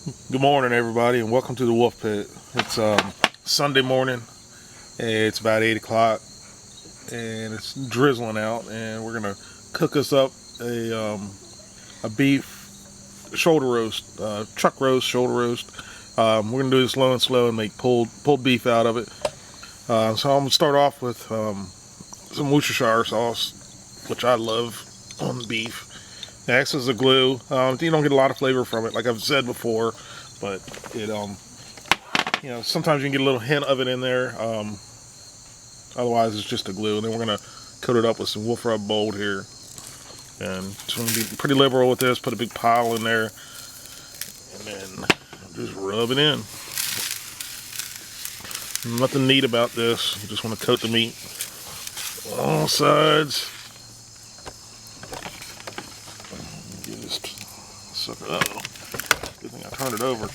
Good morning, everybody, and welcome to the Wolf Pit. It's Sunday morning. It's about 8 o'clock, and it's drizzling out. And we're gonna cook us up a beef shoulder roast, chuck roast, shoulder roast. We're gonna do this low and slow and make pulled beef out of it. So I'm gonna start off with some Worcestershire sauce, which I love on beef. Next is the glue. You don't get a lot of flavor from it, like I've said before, but it sometimes you can get a little hint of it in there. Otherwise, it's just a glue. And then we're gonna coat it up with some Wolf Rub Bold here, and just gonna be pretty liberal with this. Put a big pile in there, and then just rub it in. Nothing neat about this. You just want to coat the meat on all sides. Uh-oh. Good thing I turned it over.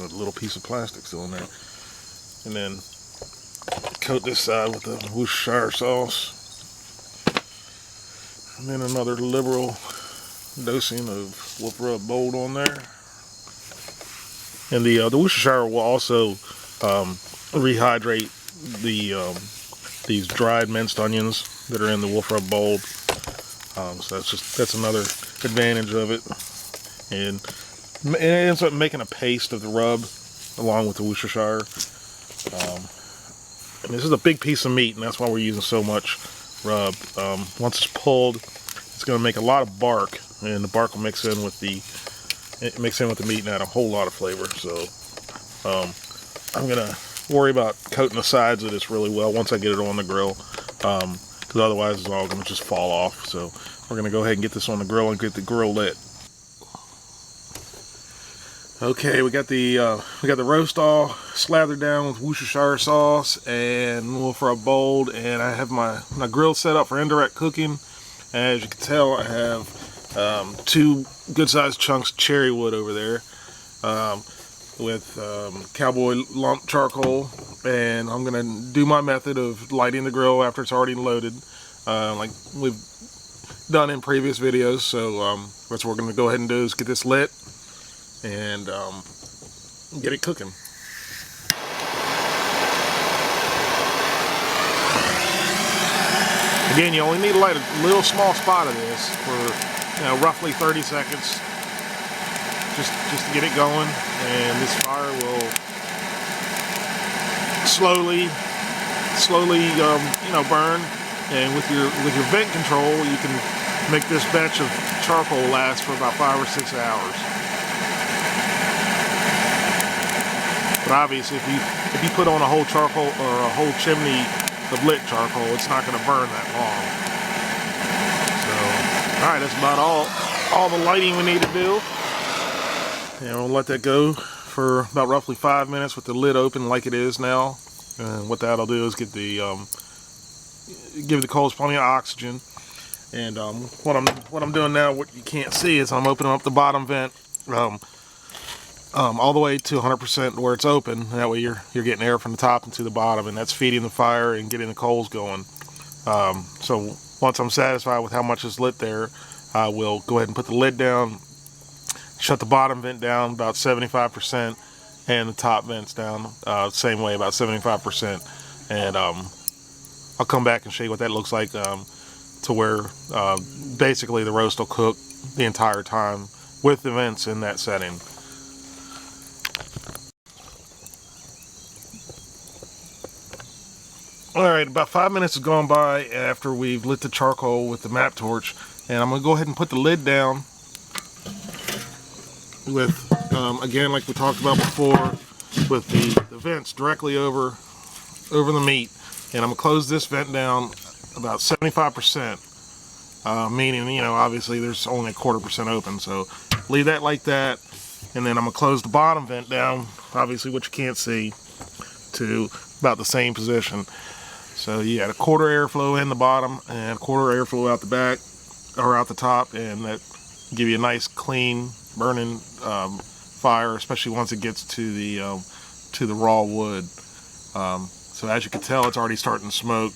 A little piece of plastic still in there. And then coat this side with the Worcestershire sauce. And then another liberal dosing of Wolf Rub Bold on there. And the Worcestershire will also rehydrate these dried minced onions that are in the Wolf Rub Bold. So that's another advantage of it. And it ends up making a paste of the rub along with the Worcestershire. And this is a big piece of meat, and that's why we're using so much rub. Once it's pulled, it's going to make a lot of bark, and the bark will mix in with the meat and add a whole lot of flavor. So I'm going to worry about coating the sides of this really well once I get it on the grill. Because otherwise it's all going to just fall off. So we're going to go ahead and get this on the grill and get the grill lit. Okay, we got the roast all slathered down with Worcestershire sauce and Wolf Rub Bold, and I have my grill set up for indirect cooking. As you can tell, I have 2 good-sized chunks of cherry wood over there with cowboy lump charcoal, and I'm gonna do my method of lighting the grill after it's already loaded, like we've done in previous videos. So that's what we're gonna go ahead and do, is get this lit and get it cooking. Again, you only need to light a little small spot of this for roughly 30 seconds. Just to get it going, and this fire will slowly burn. And with your vent control, you can make this batch of charcoal last for about 5 or 6 hours. But obviously, if you put on a whole charcoal or a whole chimney of lit charcoal, it's not going to burn that long. So, all right, that's about all the lighting we need to do. And we'll let that go for about roughly 5 minutes with the lid open like it is now. And what that'll do is give the coals plenty of oxygen. And what I'm doing now, what you can't see, is I'm opening up the bottom vent all the way to 100% where it's open. That way you're getting air from the top into the bottom, and that's feeding the fire and getting the coals going. So once I'm satisfied with how much is lit there, I will go ahead and put the lid down. Shut the bottom vent down about 75%, and the top vents down same way, about 75%. And I'll come back and show you what that looks like, to where basically the roast will cook the entire time with the vents in that setting. Alright, about 5 minutes has gone by after we've lit the charcoal with the map torch, and I'm going to go ahead and put the lid down with, again, like we talked about before, with the vents directly over the meat. And I'm going to close this vent down about 75%, meaning, obviously there's only a 1/4% open, so leave that like that. And then I'm going to close the bottom vent down, obviously what you can't see, to about the same position. So you got a 1/4 airflow in the bottom and a 1/4 airflow out the back, or out the top, and that give you a nice clean burning fire, especially once it gets to the raw wood. So as you can tell, it's already starting to smoke.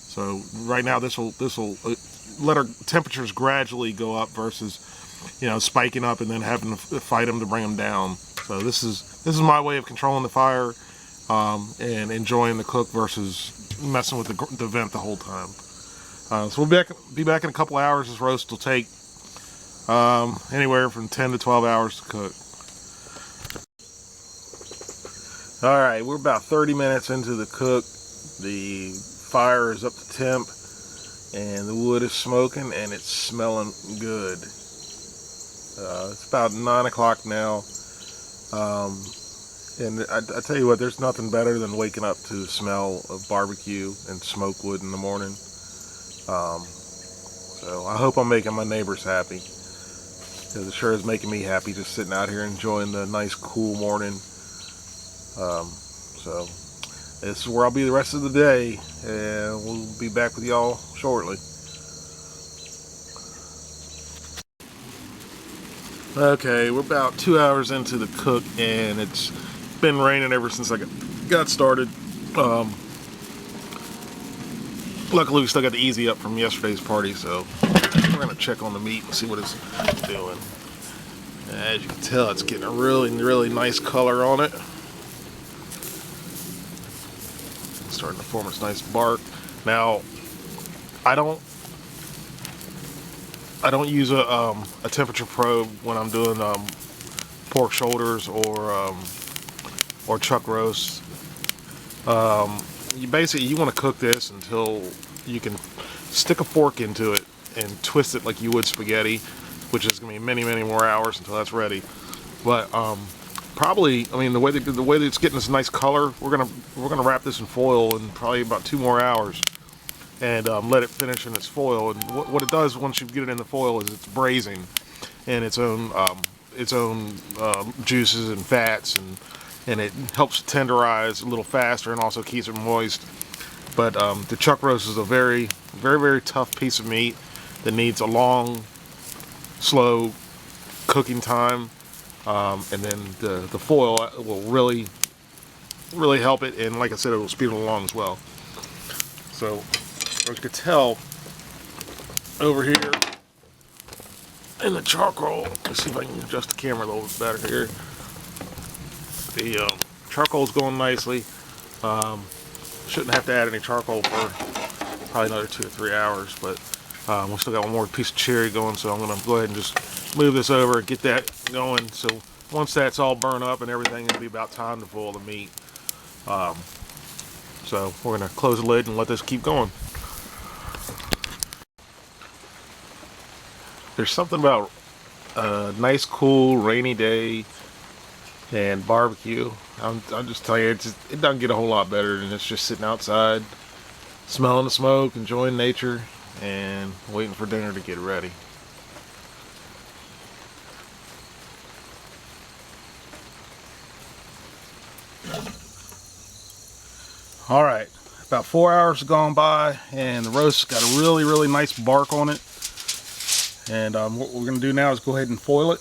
So right now this will let our temperatures gradually go up versus, you know, spiking up and then having to fight them to bring them down. So this is my way of controlling the fire and enjoying the cook versus messing with the vent the whole time. So we'll be back in a couple hours. This roast will take anywhere from 10 to 12 hours to cook. All right, we're about 30 minutes into the cook. The fire is up to temp and the wood is smoking and it's smelling good. It's about 9 o'clock now. And I tell you what, there's nothing better than waking up to the smell of barbecue and smoke wood in the morning. So I hope I'm making my neighbors happy, because it sure is making me happy just sitting out here enjoying the nice cool morning. So this is where I'll be the rest of the day, and we'll be back with y'all shortly. Okay, we're about 2 hours into the cook, and it's been raining ever since I got started. Luckily we still got the easy up from yesterday's party, so we're gonna check on the meat and see what it's doing. As you can tell, it's getting a really nice color on it. It's starting to form its nice bark. Now, I don't use a temperature probe when I'm doing pork shoulders or chuck roasts. You want to cook this until you can stick a fork into it and twist it like you would spaghetti, which is going to be many more hours until that's ready. But probably, I mean, the way that it's getting this nice color, we're gonna wrap this in foil in probably about 2 more hours and let it finish in its foil. And what it does once you get it in the foil is it's braising in its own juices and fats, and it helps tenderize a little faster and also keeps it moist. But the chuck roast is a very tough piece of meat that needs a long, slow cooking time, and then the foil will really help it, and like I said, it will speed it along as well. So as you can tell over here in the charcoal, let's see if I can adjust the camera a little bit better here. The charcoal's going nicely. Shouldn't have to add any charcoal for probably another 2 or 3 hours, but we still got one more piece of cherry going, so I'm going to go ahead and just move this over and get that going. So once that's all burned up and everything, it'll be about time to boil the meat. So we're going to close the lid and let this keep going. There's something about a nice, cool, rainy day and barbecue. I'm just telling you, it doesn't get a whole lot better than it's just sitting outside, smelling the smoke, enjoying nature, and waiting for dinner to get ready. All right, about 4 hours have gone by, and the roast's got a really nice bark on it. And what we're going to do now is go ahead and foil it.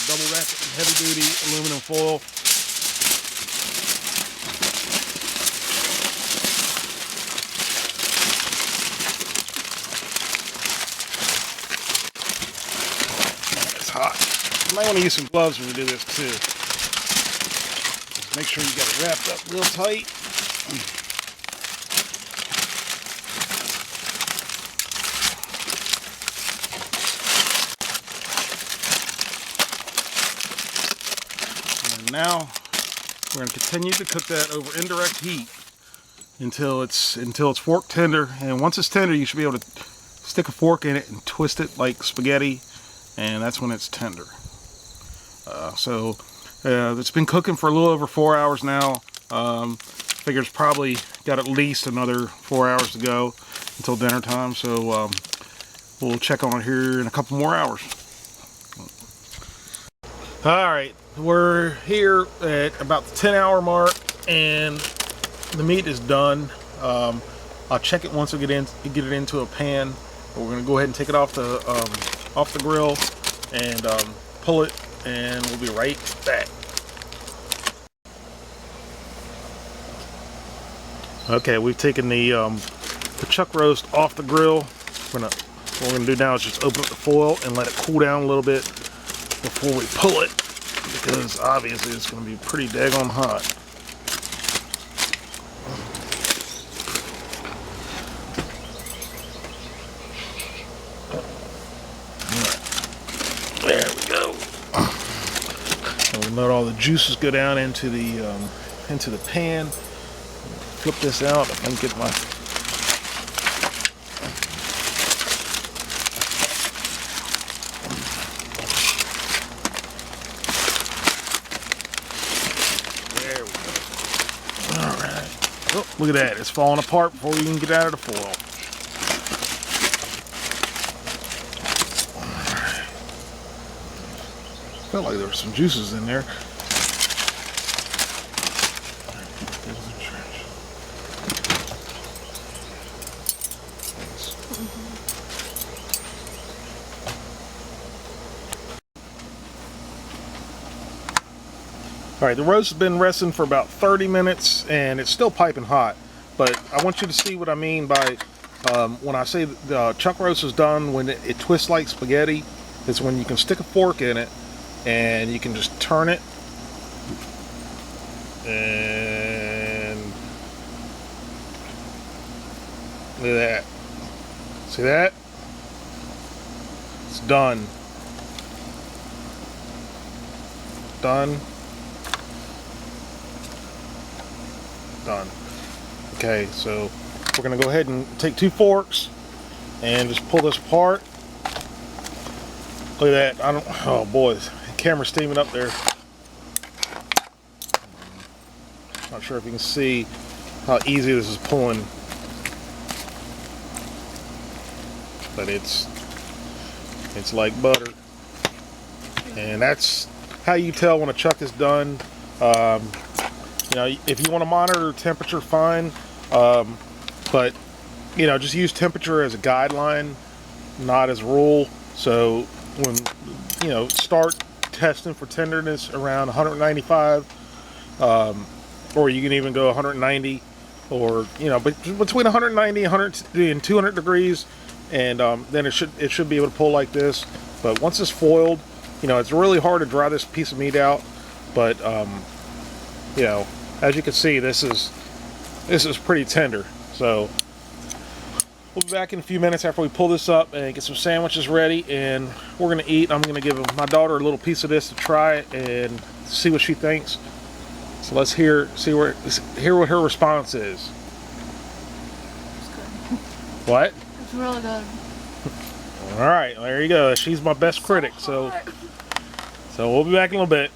Double wrap it in heavy duty aluminum foil. It's hot. You might want to use some gloves when you do this too. Just make sure you got it wrapped up real tight. Now we're going to continue to cook that over indirect heat until it's fork tender, and once it's tender you should be able to stick a fork in it and twist it like spaghetti, and that's when it's tender. It's been cooking for a little over 4 hours now. Figure it's probably got at least another 4 hours to go until dinner time, so we'll check on it here in a couple more hours. Alright, we're here at about the 10-hour mark, and the meat is done. I'll check it once we get it into a pan. We're going to go ahead and take it off the grill and pull it, and we'll be right back. Okay, we've taken the the chuck roast off the grill. What we're gonna do now is just open up the foil and let it cool down a little bit before we pull it, because obviously it's gonna be pretty daggone hot. There we go. And we'll let all the juices go down into the pan. Flip this out. If I can get my there we go. All right. Oh, look at that! It's falling apart before we even get out of the foil. Felt like there were some juices in there. All right, the roast has been resting for about 30 minutes and it's still piping hot, but I want you to see what I mean by when I say the chuck roast is done, when it twists like spaghetti. It's when you can stick a fork in it and you can just turn it and look at that. See that? It's done. Done. Done. Okay, so we're gonna go ahead and take 2 forks and just pull this apart. Look at that. Oh boy, the camera's steaming up there. Not sure if you can see how easy this is pulling, but it's like butter. And that's how you tell when a chuck is done. You know, if you want to monitor temperature, fine, but you know, just use temperature as a guideline, not as a rule. So when you know, start testing for tenderness around 195, or you can even go 190, or you know, but between 190 and 200 degrees, and then it should be able to pull like this. But once it's foiled, you know, it's really hard to dry this piece of meat out, but you know, as you can see, this is pretty tender. So we'll be back in a few minutes after we pull this up and get some sandwiches ready, and we're gonna eat. I'm gonna give my daughter a little piece of this to try it and see what she thinks. So let's hear what her response is. It's good. What? It's really good. All right, there you go. She's my best critic. So we'll be back in a little bit.